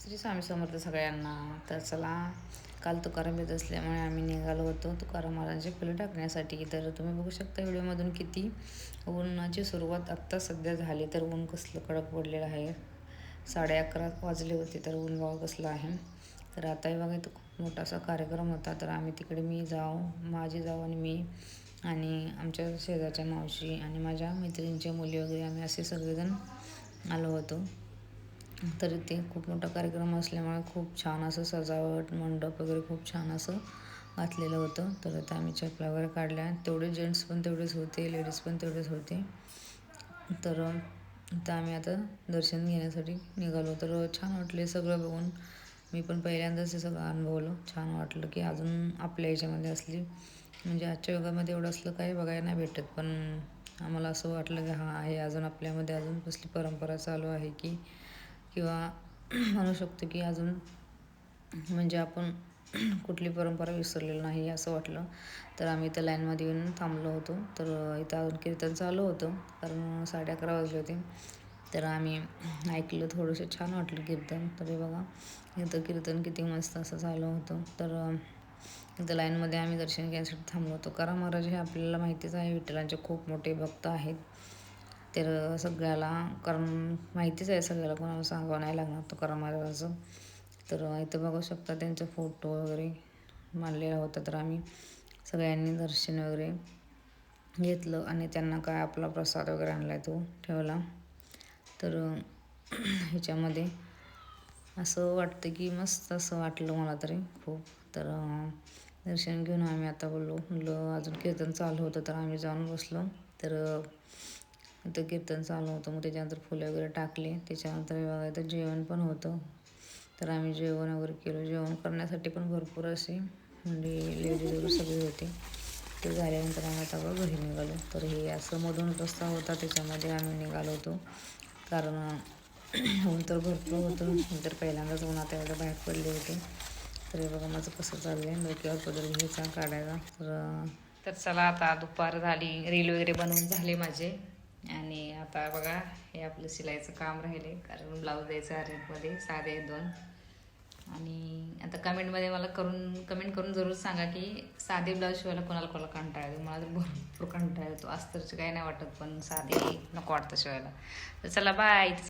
श्री स्वामी समर्थ सगळ्यांना. तर चला, काल तुकाराम येत असल्यामुळे आम्ही निघालो होतो तुकाराम महाराजांची फुलं टाकण्यासाठी. तर तुम्ही बघू शकता व्हिडिओमधून किती उन्हाची सुरुवात आत्ता सध्या झाली. तर ऊन कसलं कडक पडलेलं आहे. 11:30 वाजले होते तर ऊन बघा कसलं आहे. तर आताही बघा इथं खूप मोठा असा कार्यक्रम होता. तर आम्ही तिकडे माझी जाऊ आणि मी आणि आमच्या शेजारच्या मावशी आणि माझ्या मैत्रिणींच्या मुली वगैरे आम्ही असे सगळेजण आलो होतो. तर ते खूप मोठा कार्यक्रम असल्यामुळे खूप छान असं सजावट, मंडप वगैरे खूप छान असं घातलेलं होतं. तर आता आम्ही चपला वगैरे काढल्या. तेवढे जेंट्स पण तेवढेच होते, लेडीज पण तेवढेच होते. तर आता आम्ही आता दर्शन घेण्यासाठी निघालो. तर छान वाटले सगळं बघून. मी पण पहिल्यांदाच हे सगळं अनुभवलं. छान वाटलं की अजून आपल्या ह्याच्यामध्ये असली, म्हणजे आजच्या युगामध्ये एवढं असलं काही बघायला नाही भेटत. पण आम्हाला असं वाटलं की हां, हे अजून आपल्यामध्ये अजून कसली परंपरा चालू आहे की, किंवा म्हणू शकतो की अजून म्हणजे आपण कुठली परंपरा विसरलेली नाही असं वाटलं. तर आम्ही इथं लाईनमध्ये येऊन थांबलो होतो. तर इथं अजून कीर्तन चालू होतं, कारण 11:30 वाजले होते. तर आम्ही ऐकलं, थोडंसं छान वाटलं कीर्तन. तरी बघा इथं कीर्तन किती मस्त असं चालू होतं. तर इथं लाईनमध्ये आम्ही दर्शन घेण्यासाठी थांबलो होतो. तुकाराम महाराज हे आपल्याला माहितीच आहे, विठ्ठलांचे खूप मोठे भक्त आहेत. तर सगळ्याला, कारण माहितीच आहे सगळ्याला, कोणाला सांगावं नाही लागणार तुकाराम महाराजाचं. तर इथं बघू शकता त्यांचा फोटो वगैरे मांडलेला होता. तर आम्ही सगळ्यांनी दर्शन वगैरे घेतलं आणि त्यांना काय आपला प्रसाद वगैरे आणला तो ठेवला. तर ह्याच्यामध्ये असं वाटतं की मस्त असं वाटलं मला तरी खूप. तर दर्शन घेऊन आम्ही आता बोललो अजून कीर्तन चालू होतं तर आम्ही जाऊन बसलो. तर इथं कीर्तन चालू होतं, मग त्याच्यानंतर फुलं वगैरे टाकले. त्याच्यानंतर बघा इथं जेवण पण होतं. तर आम्ही जेवण वगैरे केलं. जेवण करण्यासाठी पण भरपूर असे म्हणजे लेडीज वगैरे सगळे होते. ते झाल्यानंतर आम्ही आता घरी निघालो. तर हे असं मधून रस्ता होता, त्याच्यामध्ये आम्ही निघालो होतो. कारण ऊन तर भरपूर होतं. तर पहिल्यांदाच उन्हात एवढं बाहेर पडले होते. तर हे बघा माझं कसं चाललं आहे, डोक्यावर पदर घ्यायचा काढायचा. तर चला, आता दुपार झाली, रील वगैरे बनवून झाले माझे. आणि आता बघा हे आपलं शिलाईचं काम राहिले, कारण ब्लाऊज द्यायचं अर्जंटमध्ये, साधे 2. आणि आता कमेंट करून जरूर सांगा की साधे ब्लाऊज शिवायला कोणाला कंटाळा येतो. मला तर भरपूर कंटाळा येतो. अस्तरचं काही नाही वाटत, पण साधे नको वाटतं शिवायला. तर चला, बाय.